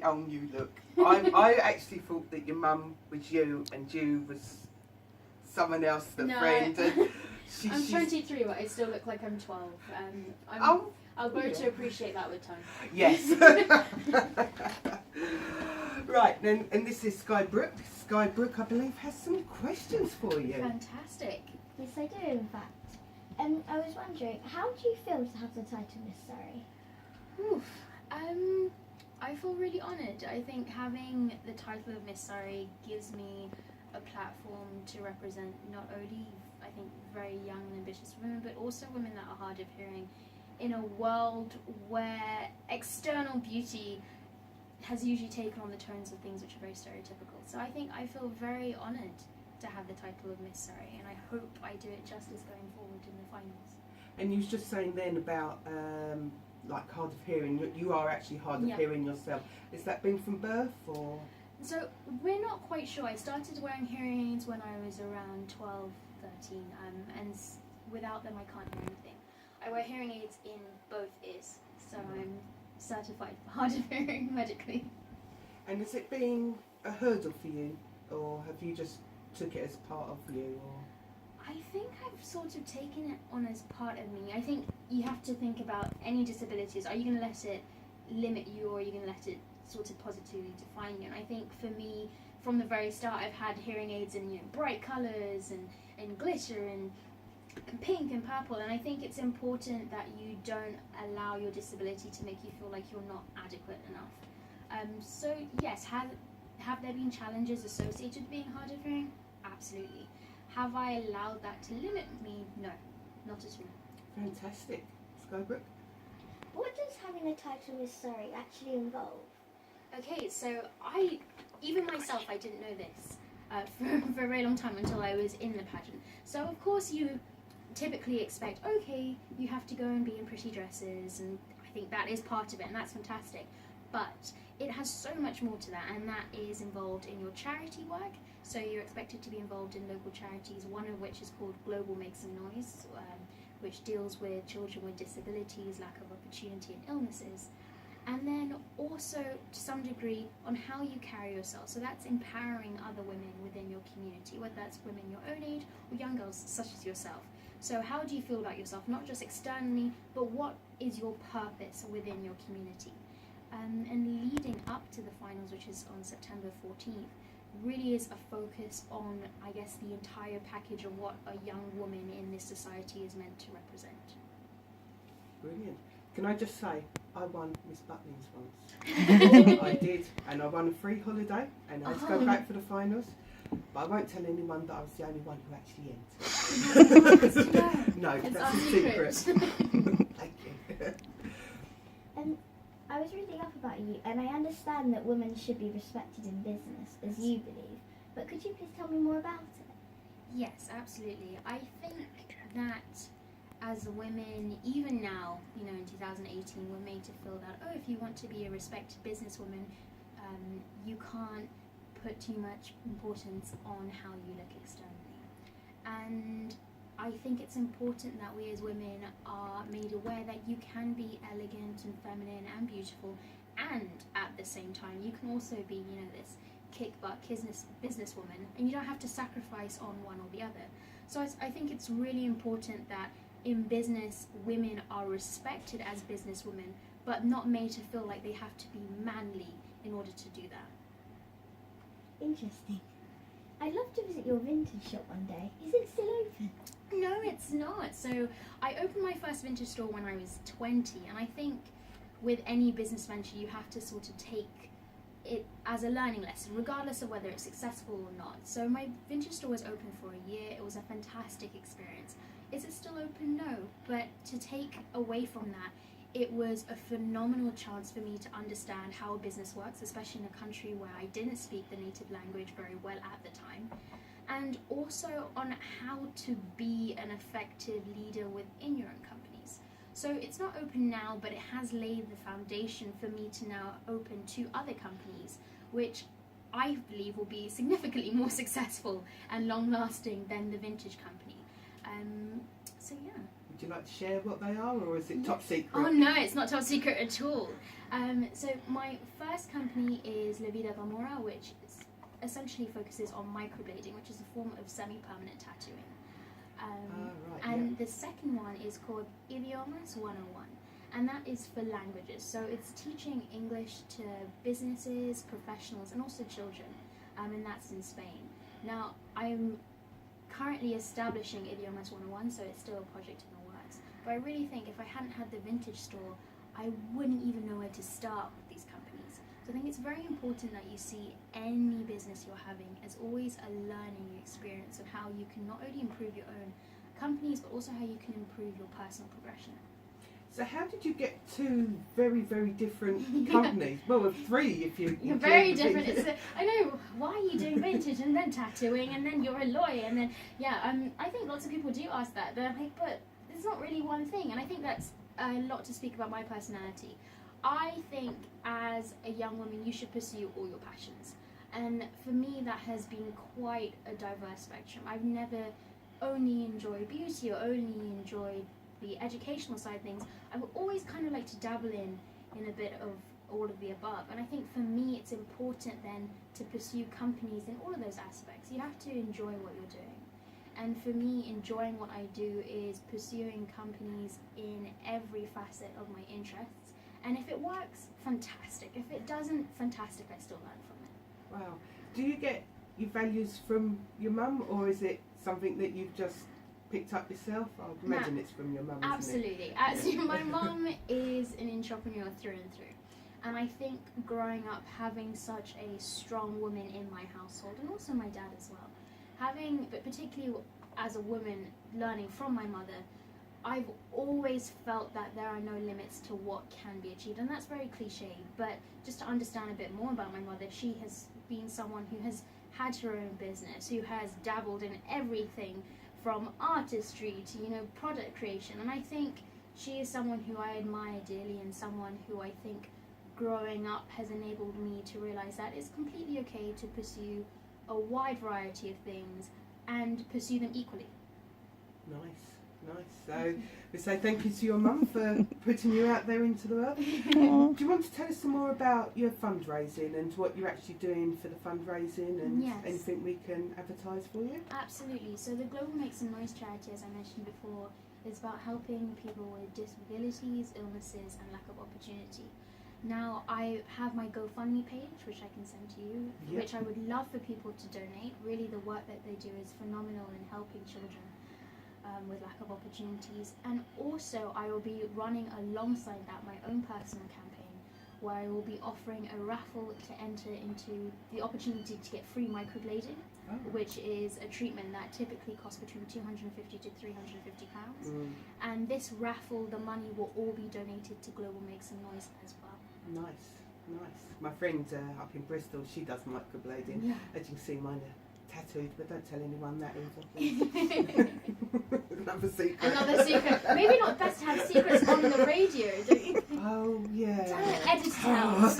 Oh, you look. I actually thought that your mum was you and you was someone else, the No, friend. And I'm 23, but I still look like I'm 12. I'll grow to appreciate that with time. Yes. Right, then, and this is Sky-Brooke. Sky-Brooke, I believe, has some questions for you. Fantastic. Yes, I do, in fact. I was wondering, how do you feel to have the title Miss Surrey? Oof. I feel really honoured. I think having the title of Miss Surrey gives me a platform to represent not only, I think, very young and ambitious women, but also women that are hard of hearing in a world where external beauty has usually taken on the tones of things which are very stereotypical. So I think I feel very honoured to have the title of Miss Surrey, and I hope I do it justice going forward in the finals. And you was just saying then about like hard of hearing. You are actually hard of hearing yourself. Has that been from birth or? So we're not quite sure. I started wearing hearing aids when I was around 12, 13, and without them I can't hear anything. I wear hearing aids in both ears, so I'm certified for hard of hearing medically. And has it been a hurdle for you, or have you just took it as part of you? Or? I think I've sort of taken it on as part of me. I think you have to think about any disabilities. Are you going to let it limit you, or are you going to let it sort of positively define you? And I think for me, from the very start, I've had hearing aids in bright colours and glitter and pink and purple, and I think it's important that you don't allow your disability to make you feel like you're not adequate enough. So yes, have there been challenges associated with being hard of hearing? Absolutely. Have I allowed that to limit me? No, not at all. Fantastic. Sky-Brooke? What does having the title Miss Surrey actually involve? Okay, so even myself, I didn't know this for a very long time until I was in the pageant. So of course you typically expect, okay, you have to go and be in pretty dresses, and I think that is part of it, and that's fantastic. But it has so much more to that, and that is involved in your charity work. So you're expected to be involved in local charities, one of which is called Global Make Some Noise, which deals with children with disabilities, lack of opportunity and illnesses. And then also, to some degree, on how you carry yourself. So that's empowering other women within your community, whether that's women your own age or young girls such as yourself. So how do you feel about yourself, not just externally, but what is your purpose within your community? And leading up to the finals, which is on September 14th, really is a focus on, I guess, the entire package of what a young woman in this society is meant to represent. Brilliant. Can I just say, I won Miss Butlins once. I did, and I won a free holiday, and I had to go back for the finals. But I won't tell anyone that I was the only one who actually entered. No, it's that's our a secret. Thank you. I was reading up about you, and I understand that women should be respected in business, as you believe. But could you please tell me more about it? Yes, absolutely. I think that as women, even now, in 2018, we're made to feel that, if you want to be a respected businesswoman, you can't put too much importance on how you look externally. And I think it's important that we as women are made aware that you can be elegant and feminine and beautiful, and at the same time you can also be, this kick-butt businesswoman, and you don't have to sacrifice on one or the other. So I think it's really important that in business, women are respected as businesswomen, but not made to feel like they have to be manly in order to do that. Interesting. I'd love to visit your vintage shop one day. Is it still open? No, it's not. So I opened my first vintage store when I was 20, and I think with any business venture you have to sort of take it as a learning lesson, regardless of whether it's successful or not. So my vintage store was open for a year. It was a fantastic experience. Is it still open? No. But to take away from that, it was a phenomenal chance for me to understand how a business works, especially in a country where I didn't speak the native language very well at the time, and also on how to be an effective leader within your own companies. So it's not open now, but it has laid the foundation for me to now open 2 other companies, which I believe will be significantly more successful and long-lasting than the vintage company. So yeah. Would you like to share what they are, or is it top secret? Oh no, it's not top secret at all. So my first company is La Vida Zamora, which essentially focuses on microblading, which is a form of semi-permanent tattooing. And the second one is called Idiomas 101, and that is for languages. So it's teaching English to businesses, professionals, and also children, and that's in Spain. Now, I'm currently establishing Idiomas 101, so it's still a project in the works. But I really think if I hadn't had the vintage store, I wouldn't even know where to start with these companies. So I think it's very important that you see any business you're having as always a learning experience of how you can not only improve your own companies, but also how you can improve your personal progression. So how did you get two very, very different companies? Well, three if you're very different. I know, why are you doing vintage and then tattooing and then you're a lawyer and then, I think lots of people do ask that. They're like, but it's not really one thing. And I think that's a lot to speak about my personality. I think as a young woman, you should pursue all your passions. And for me, that has been quite a diverse spectrum. I've never only enjoyed beauty or only enjoyed the educational side of things. I would always kind of like to dabble in a bit of all of the above. And I think for me, it's important then to pursue companies in all of those aspects. You have to enjoy what you're doing. And for me, enjoying what I do is pursuing companies in every facet of my interests. And if it works, fantastic. If it doesn't, fantastic, I still learn from it. Wow. Do you get your values from your mum, or is it something that you've just picked up yourself? I'd imagine it's from your mum. Absolutely. My mum is an entrepreneur through and through. And I think growing up, having such a strong woman in my household, and also my dad as well, but particularly as a woman, learning from my mother, I've always felt that there are no limits to what can be achieved. And that's very cliche, but just to understand a bit more about my mother, she has been someone who has had her own business, who has dabbled in everything from artistry to, product creation. And I think she is someone who I admire dearly, and someone who I think growing up has enabled me to realize that it's completely okay to pursue a wide variety of things and pursue them equally. Nice. So we say thank you to your mum for putting you out there into the world. Do you want to tell us some more about your fundraising and what you're actually doing for the fundraising, and anything we can advertise for you? Absolutely. So the Global Make Some Noise charity, as I mentioned before, is about helping people with disabilities, illnesses, and lack of opportunity. Now, I have my GoFundMe page, which I can send to you, which I would love for people to donate. Really, the work that they do is phenomenal in helping children with lack of opportunities. And also, I will be running alongside that my own personal campaign, where I will be offering a raffle to enter into the opportunity to get free microblading, which is a treatment that typically costs between £250 to £350. And this raffle, the money will all be donated to Global Make Some Noise as well. Nice. My friend up in Bristol, she does microblading. As you can see, mine are tattooed, but don't tell anyone that either. Another secret. Maybe not best to have secrets on the radio, don't you? Oh, yeah. Edit house.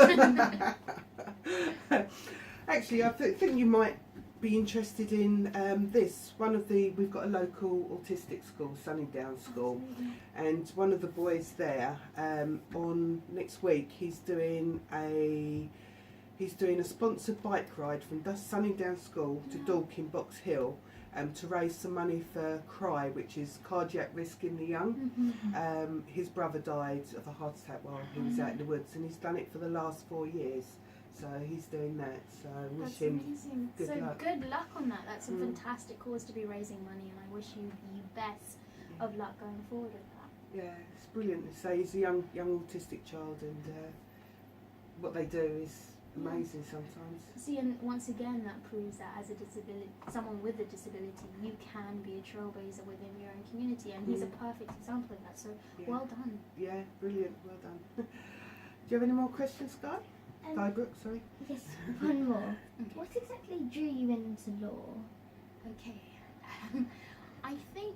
Actually, I think you might be interested in this. We've got a local autistic school, Sunningdale School, and one of the boys there, on next week, he's doing a sponsored bike ride from Sunningdale School to Dorking Box Hill, to raise some money for CRY, which is cardiac risk in the young. His brother died of a heart attack while he was out in the woods, and he's done it for the last 4 years. So he's doing that. So I wish him good luck. Good luck on that. That's a fantastic cause to be raising money, and I wish you the best of luck going forward with that. Yeah, it's brilliant to say he's a young autistic child, and what they do is amazing sometimes. See, and once again, that proves that as someone with a disability, you can be a trailblazer within your own community, and he's a perfect example of that. So well done. Yeah, brilliant. Well done. Do you have any more questions, Sky? Sky-Brooke, sorry. Yes, one more. What exactly drew you into law? Okay. I think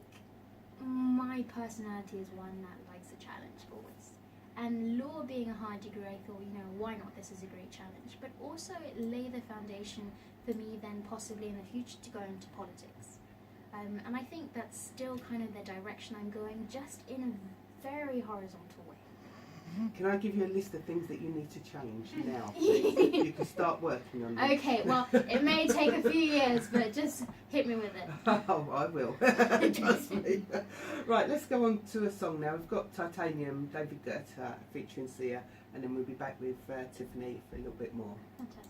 my personality is one that likes a challenge always. And law being a hard degree, I thought, why not? This is a great challenge. But also it laid the foundation for me then possibly in the future to go into politics. And I think that's still kind of the direction I'm going, just in a very horizontal way. Can I give you a list of things that you need to change now, please? You can start working on them. Okay, well, it may take a few years, but just hit me with it. Oh, I will. Trust me. Right, let's go on to a song now. We've got Titanium, David Guetta featuring Sia, and then we'll be back with Tiffany for a little bit more. Fantastic.